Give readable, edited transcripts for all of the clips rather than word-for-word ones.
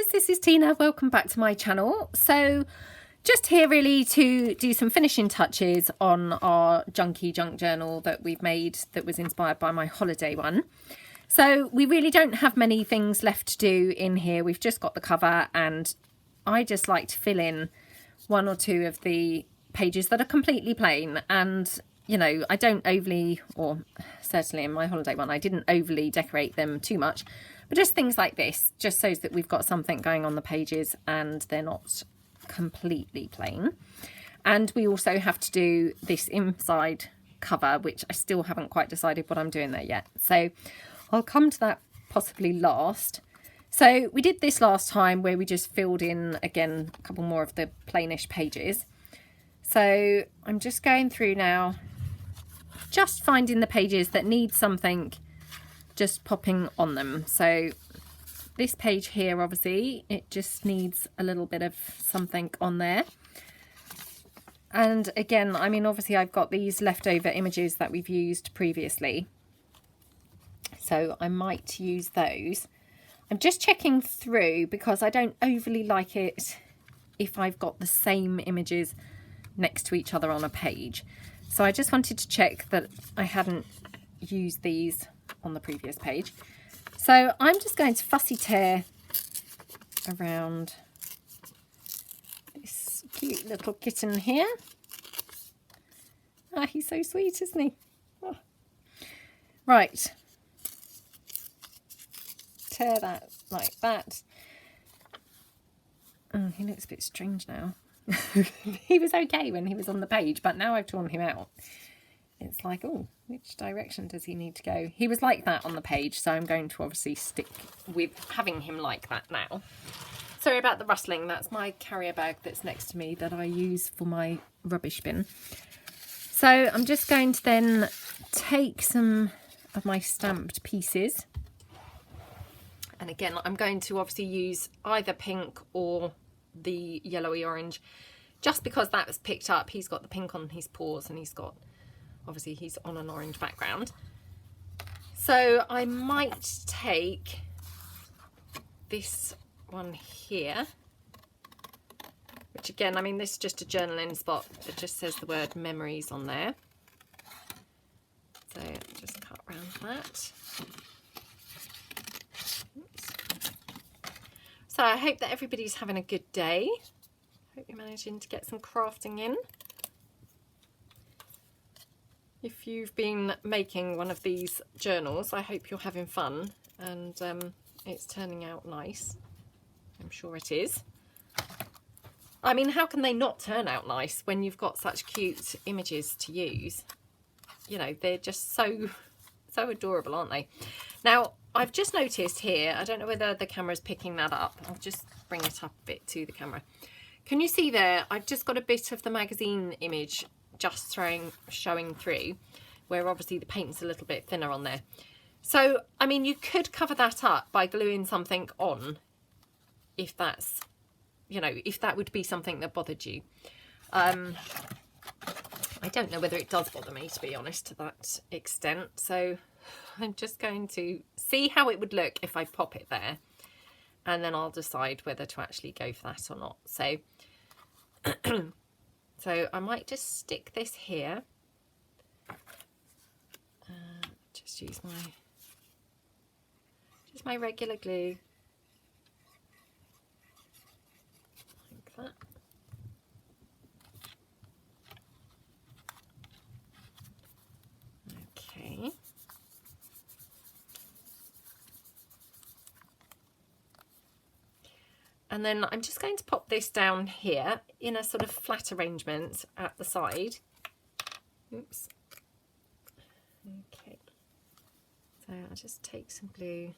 guys, this is Tina. Welcome back to my channel. So just here really to do some finishing touches on our junky junk journal that we've made that was inspired by my holiday one. So we really don't have many things left to do in here. We've just got the cover, and I just like to fill in one or two of the pages that are completely plain. And you know, I don't overly, or certainly in my holiday one, I didn't overly decorate them too much, but just things like this just shows that we've got something going on the pages and they're not completely plain. And we also have to do this inside cover, which I still haven't quite decided what I'm doing there yet. So I'll come to that possibly last. So we did this last time where we just filled in again a couple more of the plainish pages. So I'm just going through now, just finding the pages that need something just popping on them. So this page here, obviously, it just needs a little bit of something on there. And again, I mean, obviously I've got these leftover images that we've used previously, so I might use those. I'm just checking through because I don't overly like it if I've got the same images next to each other on a page. So I just wanted to check that I hadn't used these on the previous page. So I'm just going to fussy tear around this cute little kitten here. Ah, he's so sweet, isn't he? Oh. Right. Tear that like that. Oh, he looks a bit strange now. He was okay when he was on the page, but now I've torn him out. It's like, oh, which direction does he need to go? He was like that on the page, so I'm going to obviously stick with having him like that now. Sorry about the rustling. That's my carrier bag that's next to me that I use for my rubbish bin. So I'm just going to then take some of my stamped pieces. And again, I'm going to obviously use either pink or the yellowy orange, just because that was picked up. He's got the pink on his paws and he's got, obviously he's on an orange background. So I might take this one here, which again, I mean, this is just a journaling spot. It just says the word memories on there. So just cut around that. So I hope that everybody's having a good day. Hope you're managing to get some crafting in. If you've been making one of these journals, I hope you're having fun and it's turning out nice. I'm sure it is. I mean, how can they not turn out nice when you've got such cute images to use? You know, they're just so adorable, aren't they? Now, I've just noticed here, I don't know whether the camera's picking that up. I'll just bring it up a bit to the camera. Can you see there? I've just got a bit of the magazine image just showing through, where obviously the paint's a little bit thinner on there. So, I mean, you could cover that up by gluing something on, if that's, you know, if that would be something that bothered you. I don't know whether it does bother me, to be honest, to that extent. So I'm just going to see how it would look if I pop it there, and then I'll decide whether to actually go for that or not. So, so I might just stick this here. Just use my regular glue, like that. Okay. And then I'm just going to pop this down here in a sort of flat arrangement at the side. Oops. Okay. So I'll just take some glue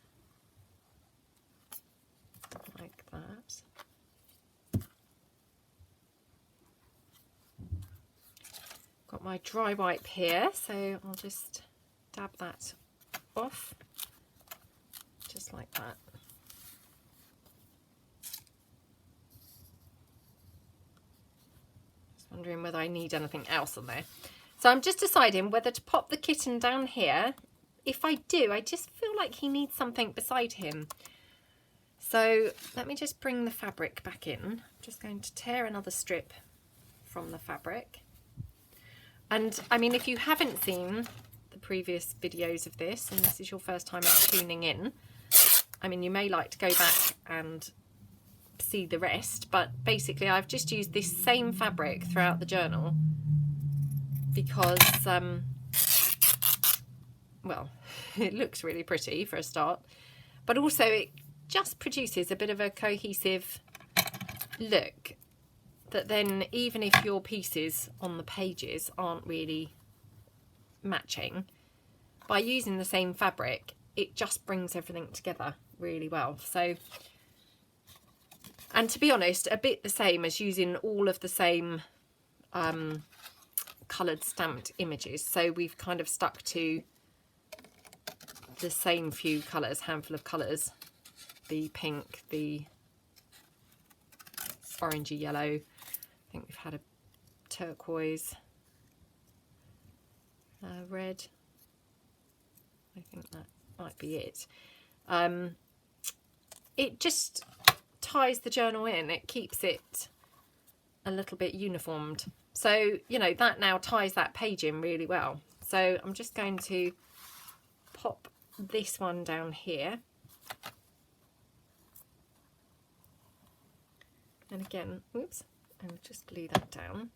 like that. Got my dry wipe here, so I'll just dab that off, just like that. Wondering whether I need anything else on there. So I'm just deciding whether to pop the kitten down here. If I do, I just feel like he needs something beside him. So let me just bring the fabric back in. I'm just going to tear another strip from the fabric. And I mean, if you haven't seen the previous videos of this, and this is your first time tuning in, I mean, you may like to go back and see the rest, but basically I've just used this same fabric throughout the journal because, well, it looks really pretty for a start, but also it just produces a bit of a cohesive look that then, even if your pieces on the pages aren't really matching, by using the same fabric, it just brings everything together really well. So, and to be honest, a bit the same as using all of the same coloured stamped images. So we've kind of stuck to the same few colours, handful of colours, the pink, the orangey yellow, I think we've had a turquoise, red, I think that might be it. It just ties the journal in, it keeps it a little bit uniformed. So, you know, that now ties that page in really well. So I'm just going to pop this one down here. And again, oops, and just glue that down.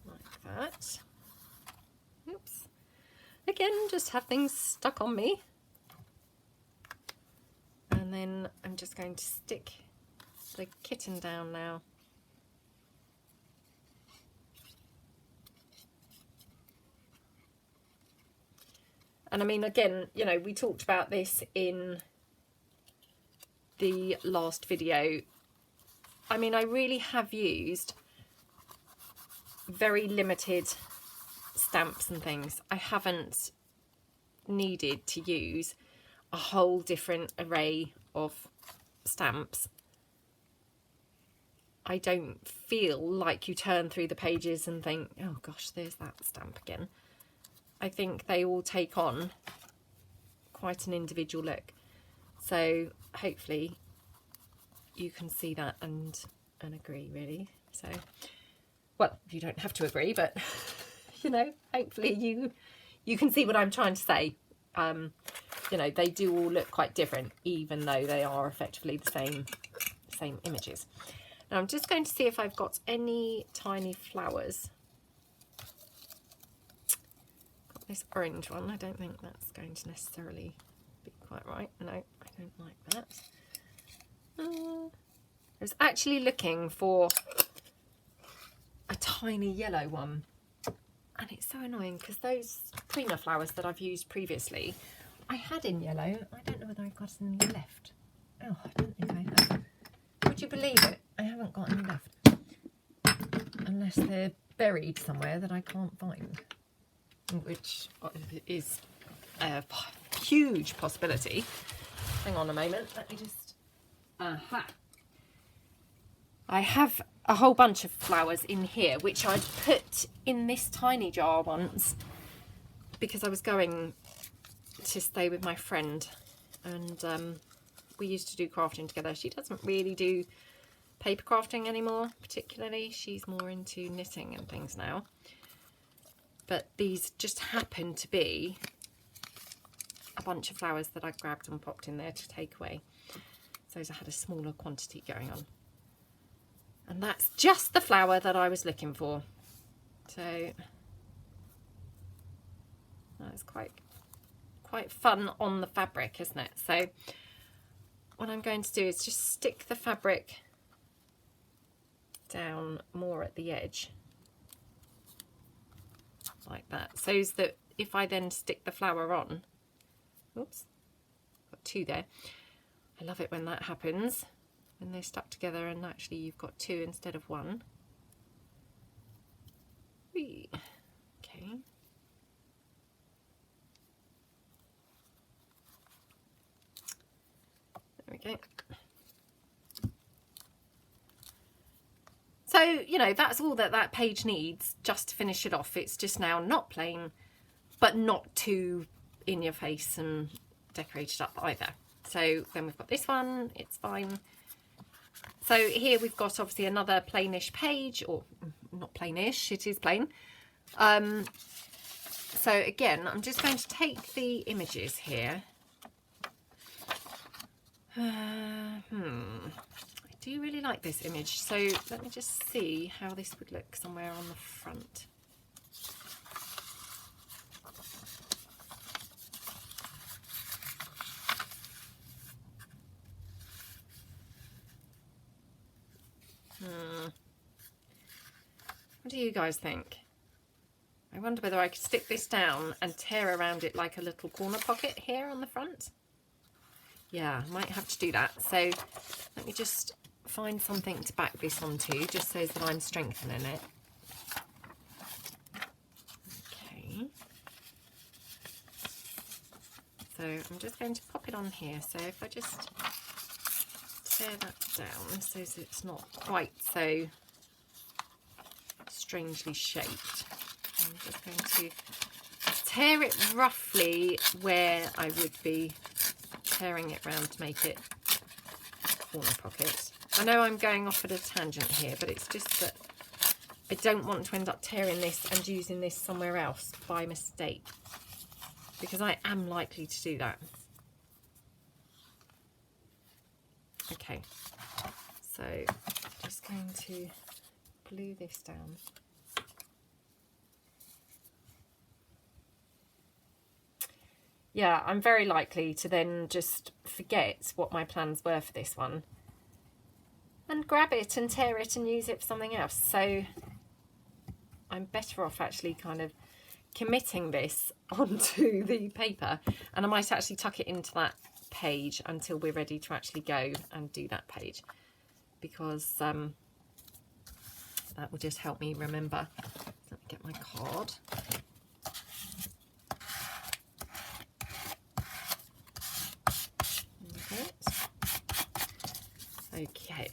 Like that. Oops. Again, just have things stuck on me. And then I'm just going to stick the kitten down now. And I mean, again, you know, we talked about this in the last video. I mean, I really have used very limited stamps and things. I haven't needed to use a whole different array of stamps. I don't feel like you turn through the pages and think, oh gosh, there's that stamp again. I think they all take on quite an individual look. So hopefully you can see that and agree, really. So, well, you don't have to agree, but you know, hopefully you can see what I'm trying to say. You know, they do all look quite different, even though they are effectively the same images. Now I'm just going to see if I've got any tiny flowers. Got this orange one. I don't think that's going to necessarily be quite right. No, I don't like that. I was actually looking for a tiny yellow one, and it's so annoying because those prima flowers that I've used previously I had in yellow. I don't know whether I've got any left. Oh, I don't think I have. Would you believe it? I haven't got any left, unless they're buried somewhere that I can't find, which is a huge possibility. Hang on a moment, let me just... Aha! I have a whole bunch of flowers in here, which I'd put in this tiny jar once because I was going to stay with my friend, and we used to do crafting together. She doesn't really do paper crafting anymore, particularly. She's more into knitting and things now. But these just happen to be a bunch of flowers that I grabbed and popped in there to take away. So I had a smaller quantity going on. And that's just the flower that I was looking for. So that's quite fun on the fabric, isn't it? So what I'm going to do is just stick the fabric down more at the edge, like that, so that if I then stick the flower on, oops, got two there. I love it when that happens, when they're stuck together and actually you've got two instead of one. Whee. Okay. There we go. So, you know, that's all that page needs just to finish it off. It's just now not plain, but not too in your face and decorated up either. So then we've got this one, it's fine. So here we've got obviously another plainish page, or not plainish, it is plain. So again, I'm just going to take the images here. I do really like this image, so let me just see how this would look somewhere on the front. What do you guys think? I wonder whether I could stick this down and tear around it like a little corner pocket here on the front. Yeah, I might have to do that. So let me just find something to back this onto, just so that I'm strengthening it. Okay. So I'm just going to pop it on here. So if I just tear that down so that it's not quite so strangely shaped. I'm just going to tear it roughly where I would be tearing it round to make it corner pocket. I know I'm going off at a tangent here, but it's just that I don't want to end up tearing this and using this somewhere else by mistake, because I am likely to do that. Okay, so just going to glue this down. Yeah, I'm very likely to then just forget what my plans were for this one and grab it and tear it and use it for something else. So I'm better off actually kind of committing this onto the paper, and I might actually tuck it into that page until we're ready to actually go and do that page, because that will just help me remember. Let me get my card. Okay,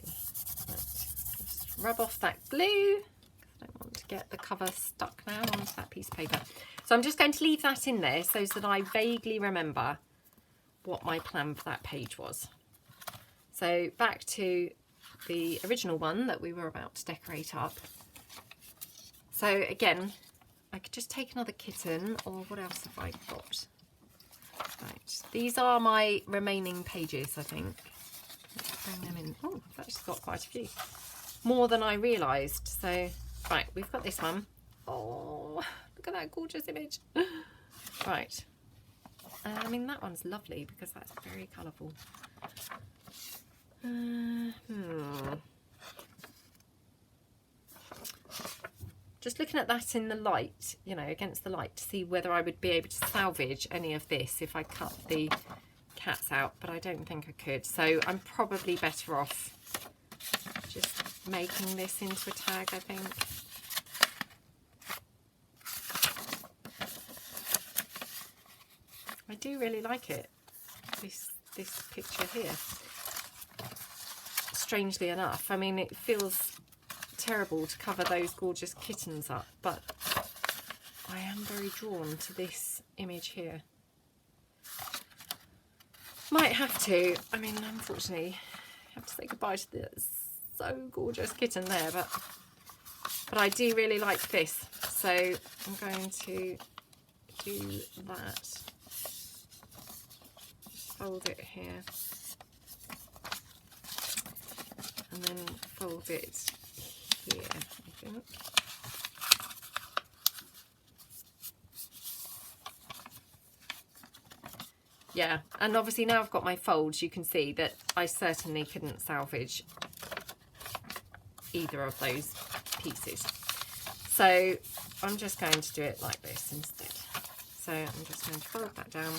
let's just rub off that glue. I don't want to get the cover stuck now onto that piece of paper. So I'm just going to leave that in there so that I vaguely remember what my plan for that page was. So back to the original one that we were about to decorate up. So again, I could just take another kitten, or what else have I got? Right, these are my remaining pages, I think. Let's bring them in. Oh, I've actually got quite a few. More than I realised. So, right, we've got this one. Oh, look at that gorgeous image. Right. I mean, that one's lovely because that's very colourful. Just looking at that in the light, you know, against the light, to see whether I would be able to salvage any of this if I cut the cats out, but I don't think I could. So I'm probably better off just making this into a tag, I think. I do really like it, this picture here. Strangely enough, I mean, it feels terrible to cover those gorgeous kittens up, but I am very drawn to this image here. Might have to, I mean, unfortunately, I have to say goodbye to the so gorgeous kitten there, but I do really like this, so I'm going to do that. Fold it here, and then fold it here, I think. Yeah, and obviously now I've got my folds, you can see that I certainly couldn't salvage either of those pieces. So I'm just going to do it like this instead. So I'm just going to fold that down.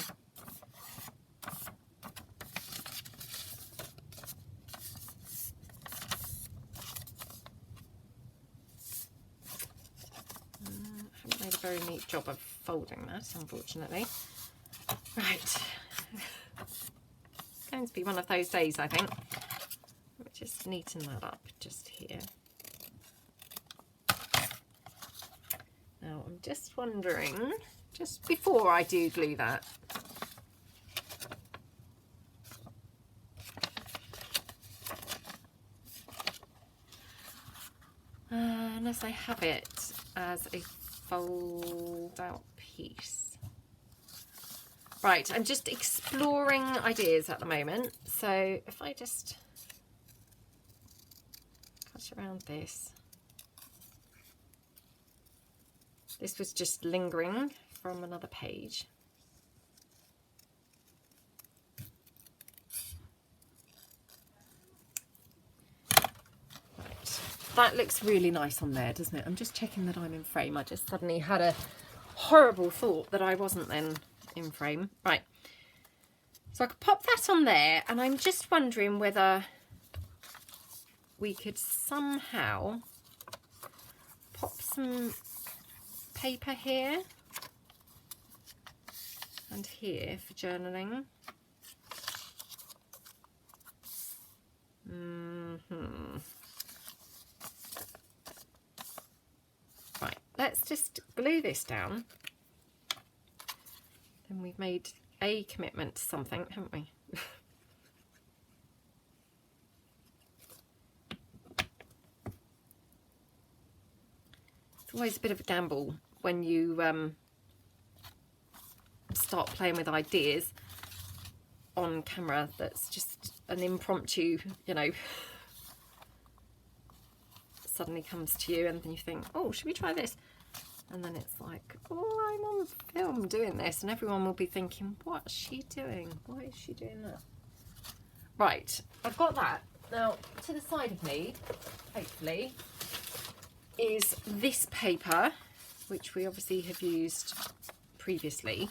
Very neat job of folding that, unfortunately. Right, going to be one of those days, I think. Let me just neaten that up just here. Now I'm just wondering, just before I do glue that, unless I have it as a fold out piece. Right, I'm just exploring ideas at the moment. So if I just cut around this. This was just lingering from another page. Right, that looks really nice on there, doesn't it? I'm just checking that I'm in frame. I just suddenly had a horrible thought that I wasn't then in frame. Right, so I could pop that on there, and I'm just wondering whether we could somehow pop some paper here and here for journaling. Right, let's just glue this down. Then we've made a commitment to something, haven't we? It's always a bit of a gamble when you start playing with ideas on camera. That's just an impromptu, you know, suddenly comes to you, and then you think, oh, should we try this? And then it's like, oh, I'm on film doing this, and everyone will be thinking, what's she doing? Why is she doing that? Right, I've got that. Now, to the side of me, hopefully, is this paper, which we obviously have used previously.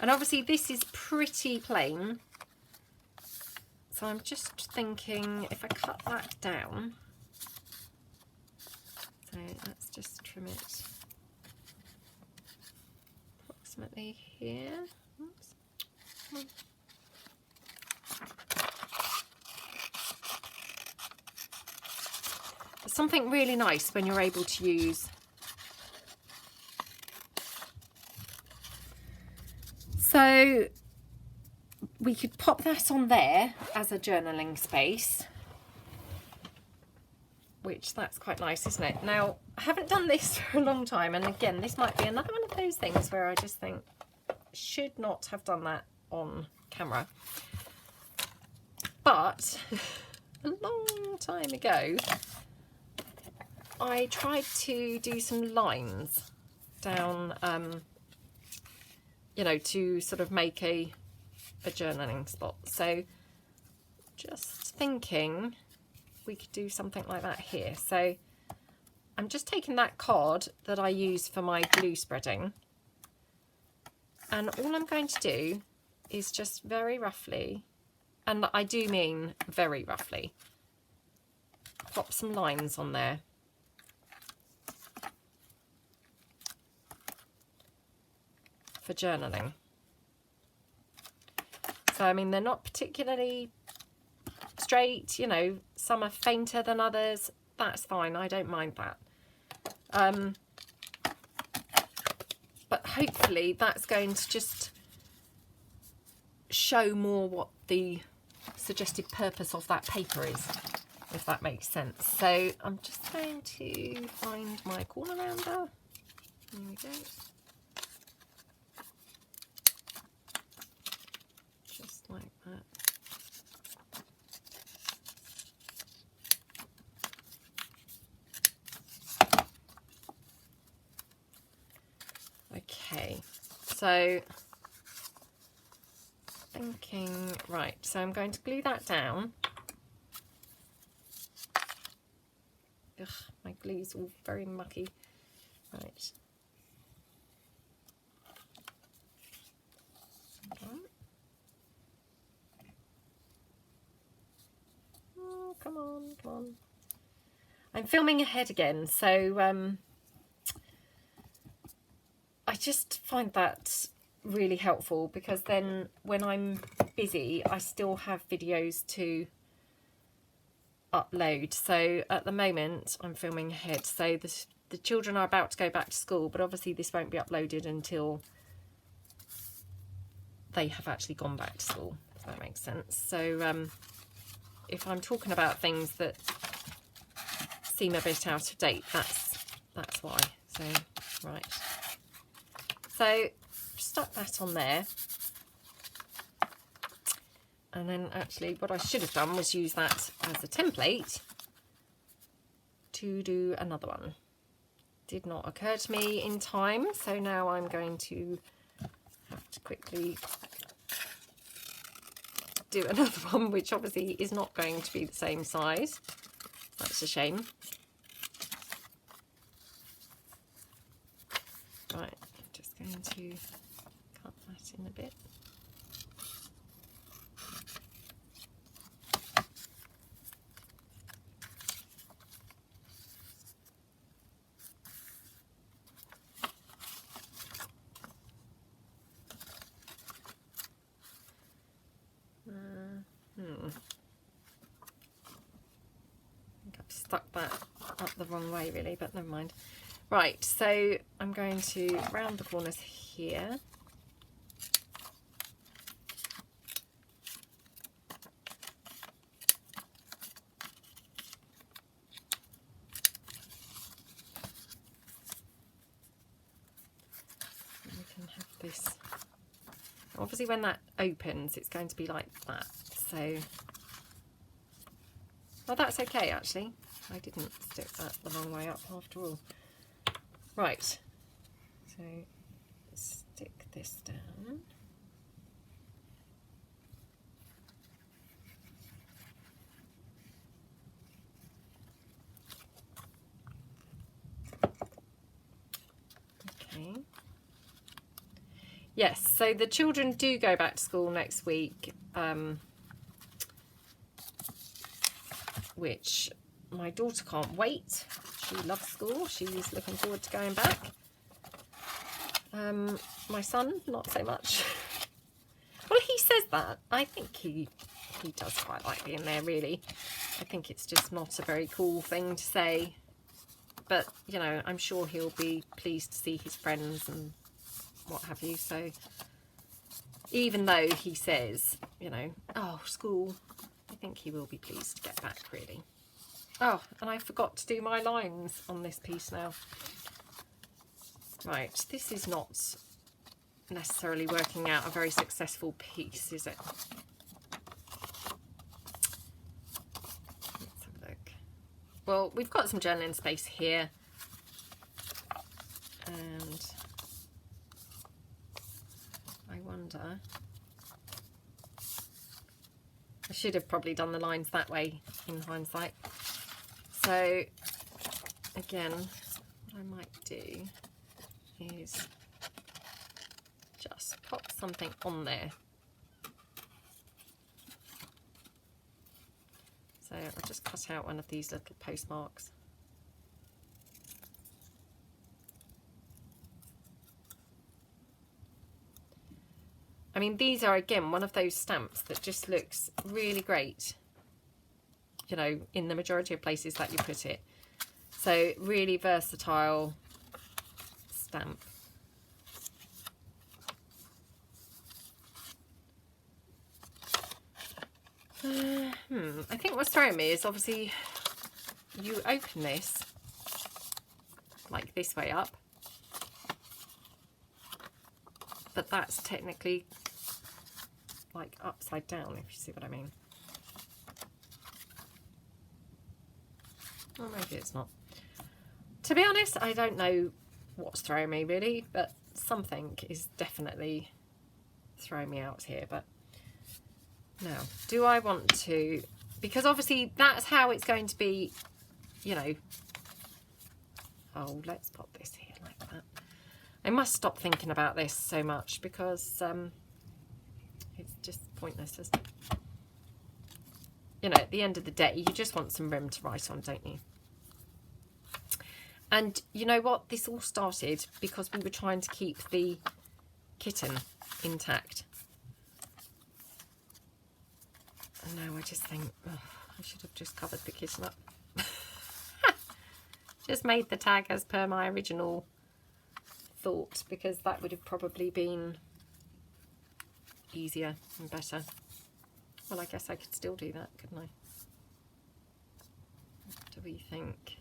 And obviously this is pretty plain. So I'm just thinking if I cut that down, so let's just trim it approximately here. Oops. Come on. Something really nice when you're able to use so we could pop that on there as a journaling space, which that's quite nice, isn't it? Now, I haven't done this for a long time, and again, this might be another one of those things where I just think should not have done that on camera. But a long time ago, I tried to do some lines down, you know, to sort of make a journaling spot. So just thinking we could do something like that here. So I'm just taking that card that I use for my glue spreading, and all I'm going to do is just very roughly, and I do mean very roughly, pop some lines on there. For journaling. So I mean, they're not particularly straight, you know, some are fainter than others. That's fine, I don't mind that. But hopefully that's going to just show more what the suggested purpose of that paper is, if that makes sense. So I'm just going to find my corner rounder. There we go. Like that. Okay, so thinking, right, so I'm going to glue that down. Ugh, my glue's all very mucky. Right. Come on, come on. I'm filming ahead again, so I just find that really helpful, because then when I'm busy, I still have videos to upload. So at the moment, I'm filming ahead. So the children are about to go back to school, but obviously this won't be uploaded until they have actually gone back to school, if that makes sense. So if I'm talking about things that seem a bit out of date, that's that's why. So, right. So, stuck that on there. And then actually what I should have done was use that as a template to do another one. Did not occur to me in time, so now I'm going to have to quickly do another one, which obviously is not going to be the same size. That's a shame. Right, I'm just going to cut that in a bit. I think I've stuck that up the wrong way really, but never mind. Right, so I'm going to round the corners here. And we can have this. Obviously when that opens it's going to be like that, so well, that's okay actually. I didn't stick that the wrong way up after all. Right, so stick this down. Okay. Yes, so the children do go back to school next week, which my daughter can't wait. She loves school. She's looking forward to going back. My son, not so much. Well, he says that. I think he does quite like being there, really. I think it's just not a very cool thing to say. But, you know, I'm sure he'll be pleased to see his friends and what have you. So, even though he says, you know, oh, school, I think he will be pleased to get back, really. Oh, and I forgot to do my lines on this piece now. Right, this is not necessarily working out a very successful piece, is it? Let's have a look. Well, we've got some journaling space here. And I wonder... I should have probably done the lines that way in hindsight. So, again, what I might do is just pop something on there. So I'll just cut out one of these little postmarks. I mean, these are, again, one of those stamps that just looks really great, you know, in the majority of places that you put it. So, really versatile stamp. I think what's throwing me is obviously you open this like this way up, but that's technically like upside down, if you see what I mean. Or maybe it's not. To be honest, I don't know what's throwing me really, but something is definitely throwing me out here. But now, do I want to, because obviously that's how it's going to be, you know. Oh, let's pop this here like that. I must stop thinking about this so much because it's just pointless, isn't it? You know, at the end of the day, you just want some room to write on, don't you? And you know what? This all started because we were trying to keep the kitten intact. And now I just think, oh, I should have just covered the kitten up. Just made the tag as per my original thought, because that would have probably been easier and better. Well, I guess I could still do that, couldn't I? What do we think?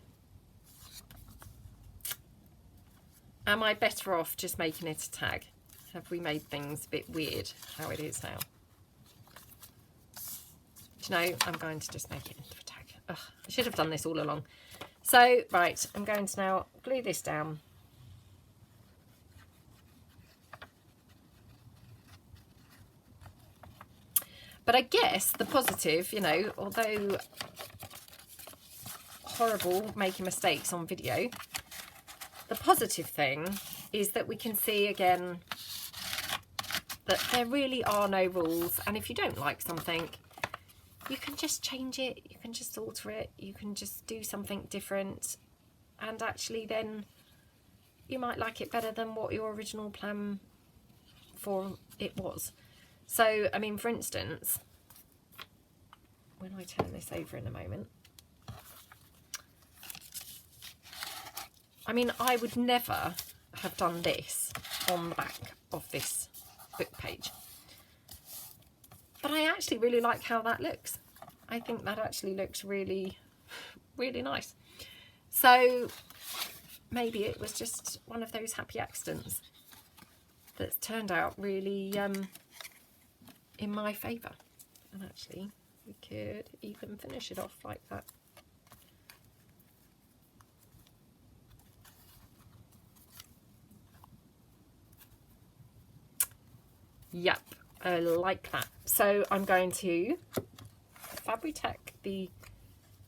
am I better off just making it a tag? Have we made things a bit weird how it is now? Do you know, I'm going to just make it into a tag. Ugh, I should have done this all along. So, right, I'm going to now glue this down. But I guess the positive, you know, although horrible making mistakes on video, the positive thing is that we can see again that there really are no rules, and if you don't like something, you can just change it, you can just alter it, you can just do something different, and actually then you might like it better than what your original plan for it was. So, I mean, for instance, when I turn this over in a moment, I mean, I would never have done this on the back of this book page. But I actually really like how that looks. I think that actually looks really, really nice. So maybe it was just one of those happy accidents that's turned out really in my favour. And actually, we could even finish it off like that. Yep, I like that. So I'm going to Fabri-Tac the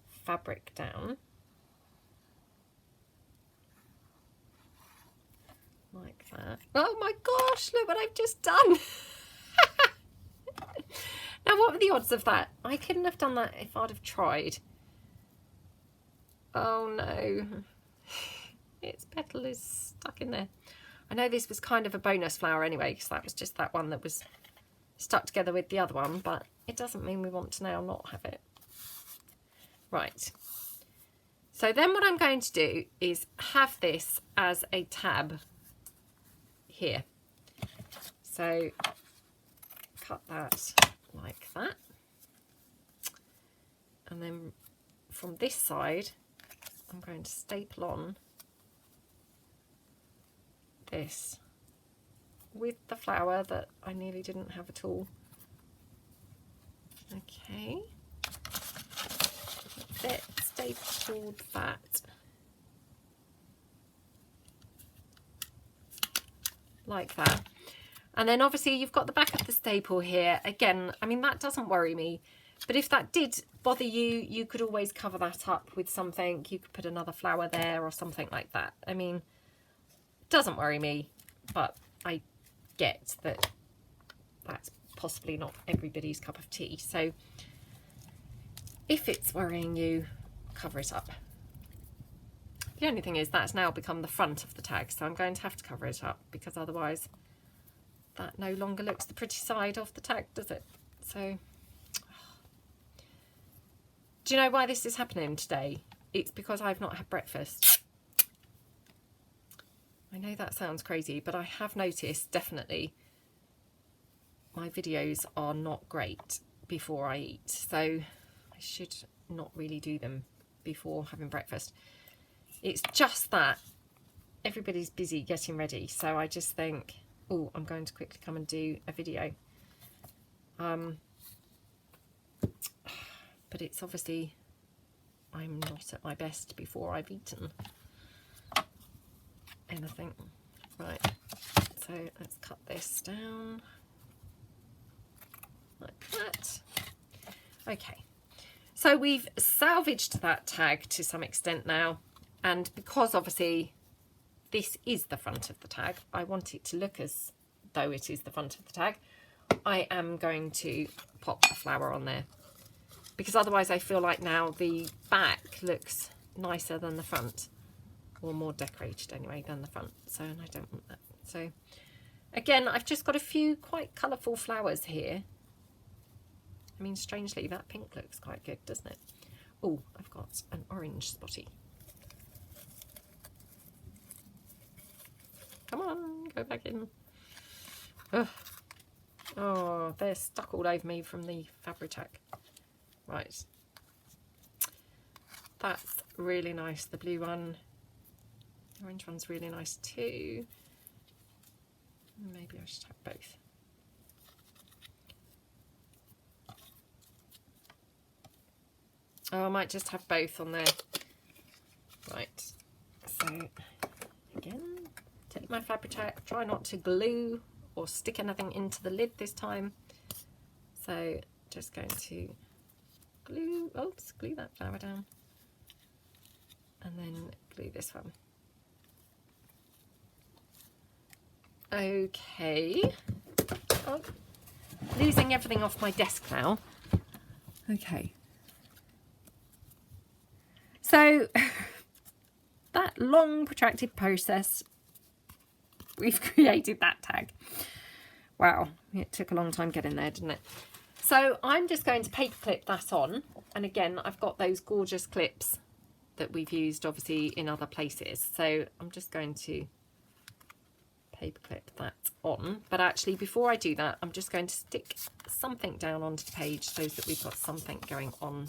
fabric down like that. Oh my gosh, look what I've just done. Now, what were the odds of that? I couldn't have done that if I'd have tried. Oh no, its petal is stuck in there. I know this was kind of a bonus flower anyway, because that was just that one that was stuck together with the other one, but it doesn't mean we want to now not have it. Right. So then what I'm going to do is have this as a tab here. So cut that like that. And then from this side, I'm going to staple on this with the flower that I nearly didn't have at all. Okay, bit stapled that like that, and then obviously you've got the back of the staple here. Again, I mean, that doesn't worry me, but if that did bother you, you could always cover that up with something. You could put another flower there or something like that. I mean, doesn't worry me, but I get that that's possibly not everybody's cup of tea. So if it's worrying you, cover it up. The only thing is that's now become the front of the tag, so I'm going to have to cover it up, because otherwise that no longer looks the pretty side of the tag, does it? So do you know why this is happening today? It's because I've not had breakfast. I know that sounds crazy, but I have noticed definitely my videos are not great before I eat. So I should not really do them before having breakfast. It's just that everybody's busy getting ready. So I just think, oh, I'm going to quickly come and do a video. But it's obviously, I'm not at my best before I've eaten anything. Right, so let's cut this down like that. Okay, so we've salvaged that tag to some extent now, and because obviously this is the front of the tag, I want it to look as though it is the front of the tag. I am going to pop a flower on there, because otherwise I feel like now the back looks nicer than the front, or more decorated anyway than the front, so and I don't want that. So again, I've just got a few quite colourful flowers here. I mean, strangely, that pink looks quite good, doesn't it? Oh, I've got an orange spotty. Come on, go back in. Ugh. Oh, they're stuck all over me from the Fabri-Tac. Right. That's really nice, the blue one. The orange one's really nice too. Maybe I should have both. Oh, I might just have both on there. Right, so again, take my Fabri-Tac, try not to glue or stick anything into the lid this time. So just going to glue, oops, glue that flower down. And then glue this one. Okay. Oh, losing everything off my desk now. Okay. So that long protracted process, we've created that tag. Wow, it took a long time getting there, didn't it? So I'm just going to paper clip that on. And again, I've got those gorgeous clips that we've used obviously in other places. So I'm just going to paper clip that on. But actually before I do that, I'm just going to stick something down onto the page so that we've got something going on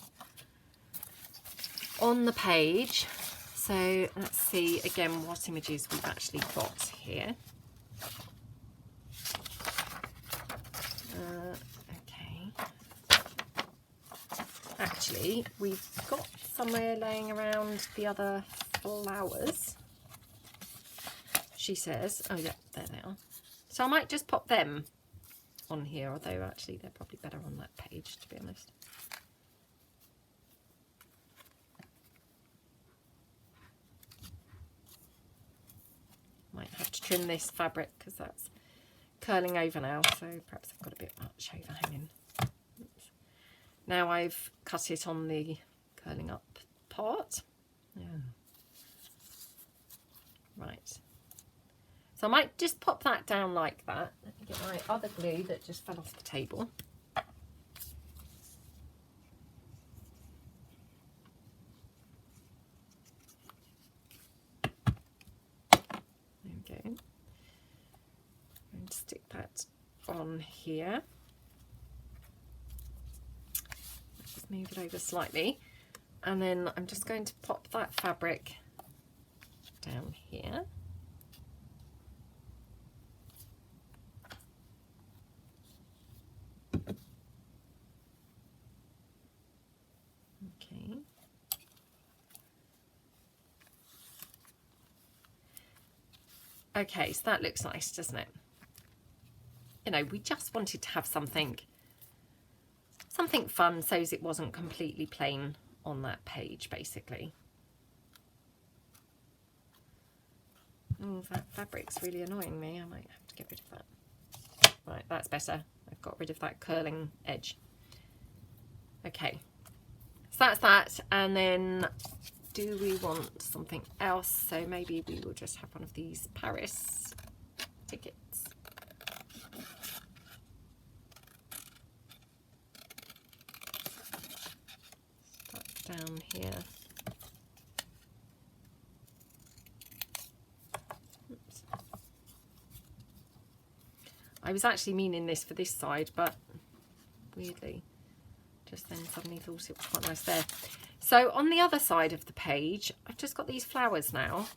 the page. So let's see again what images we've actually got here. Okay. Actually, we've got somewhere laying around the other flowers. She says, oh yeah, there they are. So I might just pop them on here, although actually they're probably better on that page, to be honest. Might have to trim this fabric because that's curling over now, so perhaps I've got a bit much overhanging. Oops. Now I've cut it on the curling up part. Yeah. Right. So I might just pop that down like that. Let me get my other glue that just fell off the table. Okay. And stick that on here. Just move it over slightly. And then I'm just going to pop that fabric down here. Okay. Okay, so that looks nice, doesn't it? You know, we just wanted to have something fun so as it wasn't completely plain on that page, basically. Oh, that fabric's really annoying me. I might have to get rid of that. Right, that's better. I've got rid of that curling edge. Okay, so that's that. And then do we want something else? So maybe we will just have one of these Paris tickets. Start down here. Oops. I was actually meaning this for this side, but weirdly just then suddenly thought it was quite nice there. So on the other side of the page, I've just got these flowers now,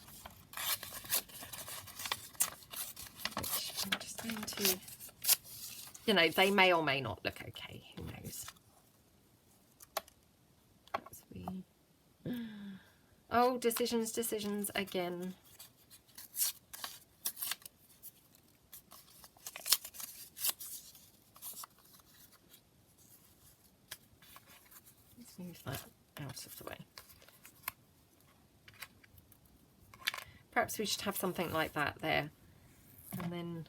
which I'm just going to, you know, they may or may not look okay, who knows. That's weird. Oh, decisions again. Let's move that out of the way. Perhaps we should have something like that there. And then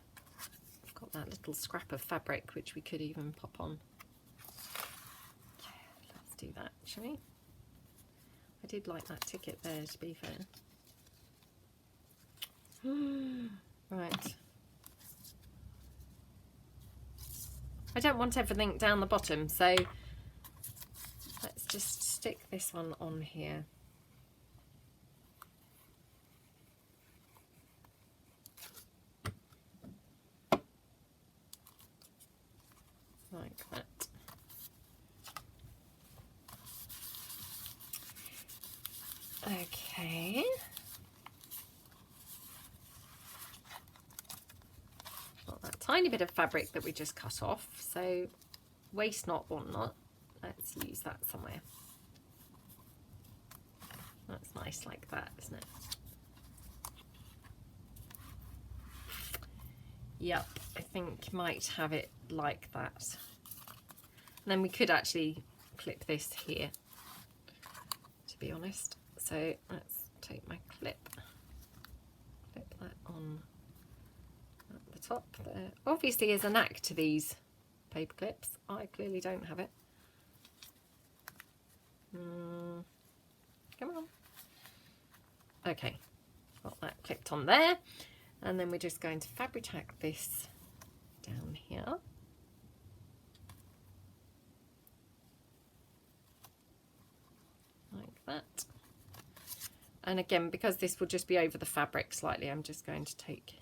I've got that little scrap of fabric which we could even pop on. Yeah, let's do that, shall we? I did like that ticket there, to be fair. Right. I don't want everything down the bottom, so let's just stick this one on here. Like that. Okay. tiny bit of fabric that we just cut off. So waste not, want not. Let's use that somewhere. That's nice like that, isn't it? Yep, I think might have it like that. And then we could actually clip this here, to be honest. So let's take my clip that on at the top there. Obviously there's a knack to these paper clips. I clearly don't have it. Come on. Okay, got that clipped on there. And then we're just going to fabric tack this down here. Like that. And again, because this will just be over the fabric slightly, I'm just going to take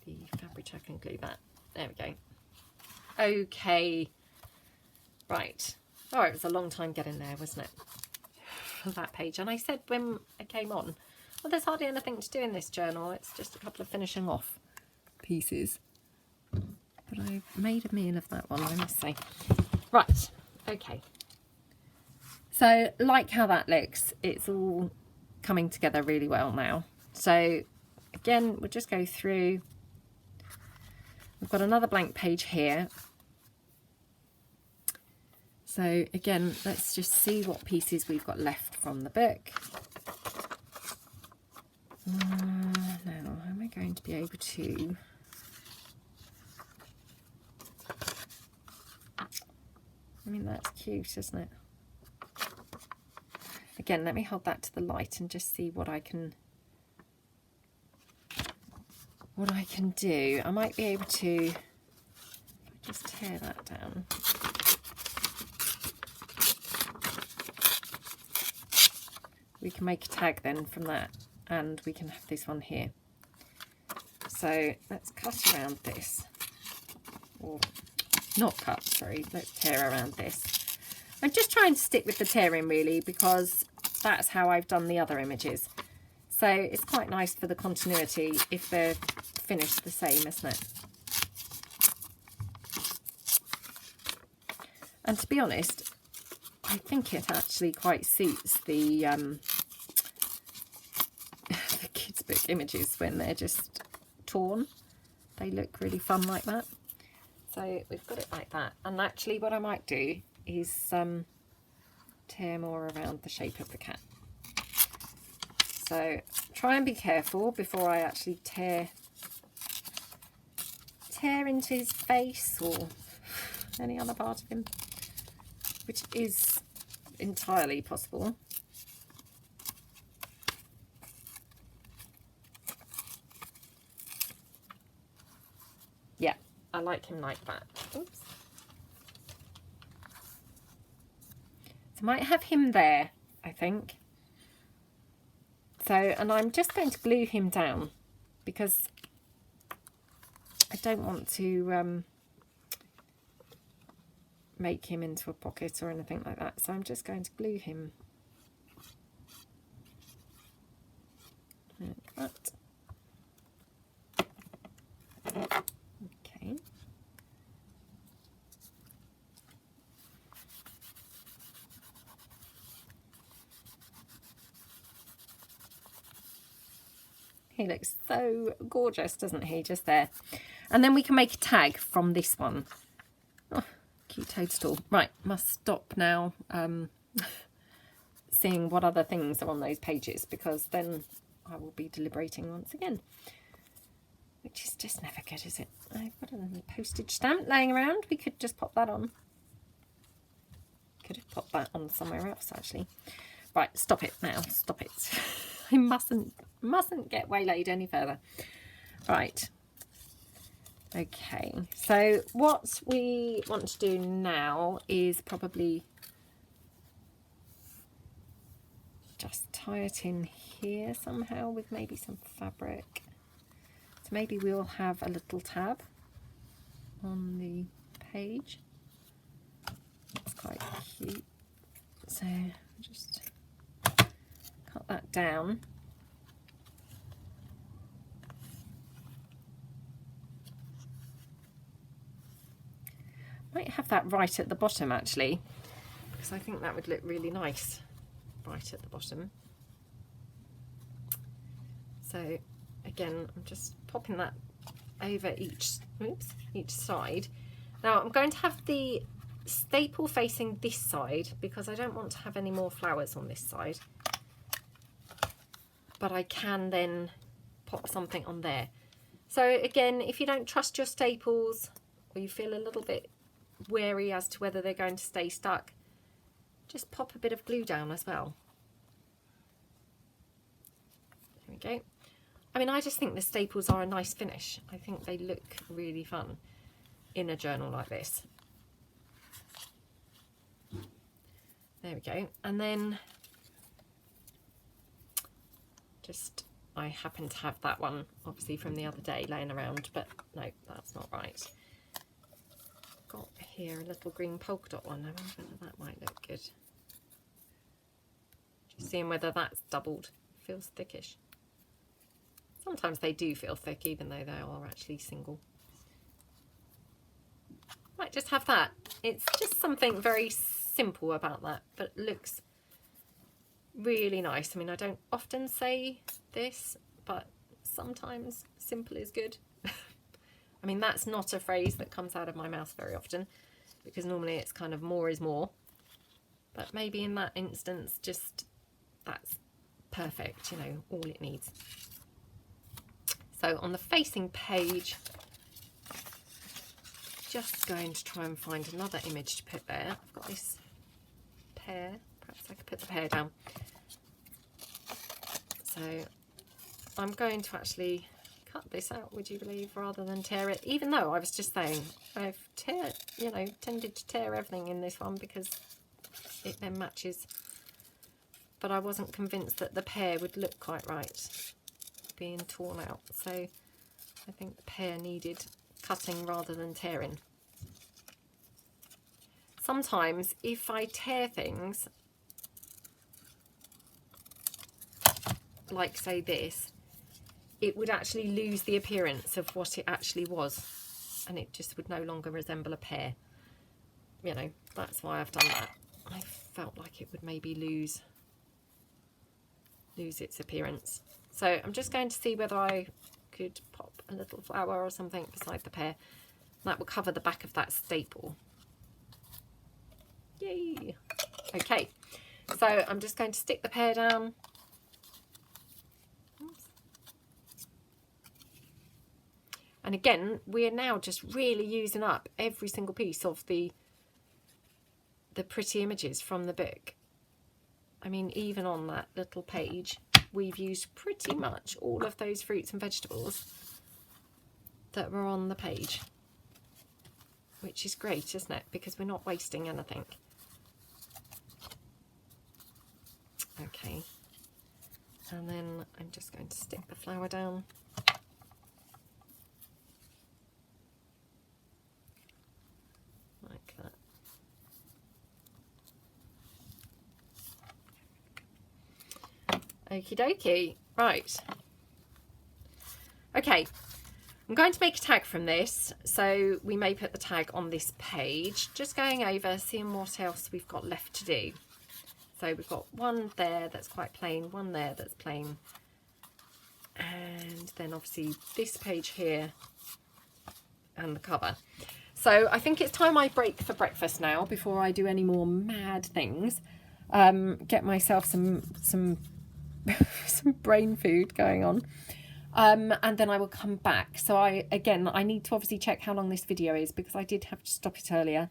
the fabric tack and glue that. There we go. Okay. Right. Oh, it was a long time getting there, wasn't it? That page. And I said when I came on, well, there's hardly anything to do in this journal. It's just a couple of finishing off pieces. But I've made a meal of that one, I must say. Right, okay. So, like how that looks, it's all coming together really well now. So, again, we'll just go through. We've got another blank page here. So, again, let's just see what pieces we've got left from the book. Now, am I going to be able to... I mean, that's cute, isn't it? Again, let me hold that to the light and just see what I can do. I might be able to, if I just tear that down. We can make a tag then from that, and we can have this one here. So let's cut around this, or not cut, sorry, let's tear around this. I'm just trying to stick with the tearing really, because that's how I've done the other images. So it's quite nice for the continuity if they're finished the same, isn't it? And to be honest, I think it actually quite suits the kids' book images when they're just torn. They look really fun like that. So we've got it like that. And actually what I might do is tear more around the shape of the cat. So try and be careful before I actually tear into his face or any other part of him, which is entirely possible. Yeah, I like him like that. Oops. So I might have him there, I think. So, and I'm just going to glue him down because I don't want to make him into a pocket or anything like that. So I'm just going to glue him like that. Okay. He looks so gorgeous, doesn't he, just there. And then we can make a tag from this one. Oh, cute toadstool. Right, must stop now seeing what other things are on those pages, because then I will be deliberating once again. Which is just never good, is it? I've got a postage stamp laying around. We could just pop that on. Could have popped that on somewhere else, actually. Right, stop it now. Stop it. I mustn't get waylaid any further. Right. Okay. So what we want to do now is probably just tie it in here somehow with maybe some fabric. So maybe we'll have a little tab on the page. That's quite cute. So just cut that down. Might have that right at the bottom actually, because I think that would look really nice right at the bottom. So again, I'm just popping that over each side. Now I'm going to have the staple facing this side because I don't want to have any more flowers on this side, but I can then pop something on there. So again, if you don't trust your staples or you feel a little bit wary as to whether they're going to stay stuck, just pop a bit of glue down as well. There we go. I mean, I just think the staples are a nice finish. I think they look really fun in a journal like this. There we go. And then just, I happen to have that one obviously from the other day laying around, but no, that's not right. Got here a little green polka dot one. I wonder whether that might look good. Just seeing whether that's doubled. Feels thickish. Sometimes they do feel thick even though they are actually single. Might just have that. It's just something very simple about that, but it looks really nice. I mean, I don't often say this, but sometimes simple is good. I mean, that's not a phrase that comes out of my mouth very often, because normally it's kind of more is more. But maybe in that instance, just that's perfect, you know, all it needs. So on the facing page, just going to try and find another image to put there. I've got this pear. Perhaps I could put the pear down. So I'm going to actually cut this out, would you believe, rather than tear it. Even though I was just saying I've tended to tear everything in this one because it then matches. But I wasn't convinced that the pear would look quite right being torn out. So I think the pear needed cutting rather than tearing. Sometimes if I tear things, like say this, it would actually lose the appearance of what it actually was, and it just would no longer resemble a pear. You know, that's why I've done that. I felt like it would maybe lose its appearance. So I'm just going to see whether I could pop a little flower or something beside the pear. That will cover the back of that staple. Yay! Okay, so I'm just going to stick the pear down. And again, we are now just really using up every single piece of the pretty images from the book. I mean, even on that little page, we've used pretty much all of those fruits and vegetables that were on the page, which is great, isn't it? Because we're not wasting anything. Okay, and then I'm just going to stick the flower down. Like that. Okie dokie. Right. Okay. I'm going to make a tag from this, so we may put the tag on this page. Just going over, seeing what else we've got left to do. So we've got one there that's quite plain, one there that's plain, and then obviously this page here and the cover. So I think it's time I break for breakfast now before I do any more mad things. Get myself some some brain food going on. And then I will come back. So I need to obviously check how long this video is because I did have to stop it earlier.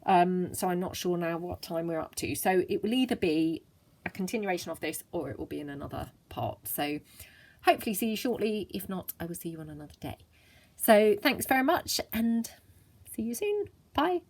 So I'm not sure now what time we're up to. So it will either be a continuation of this or it will be in another part. So hopefully see you shortly. If not, I will see you on another day. So thanks very much and see you soon. Bye.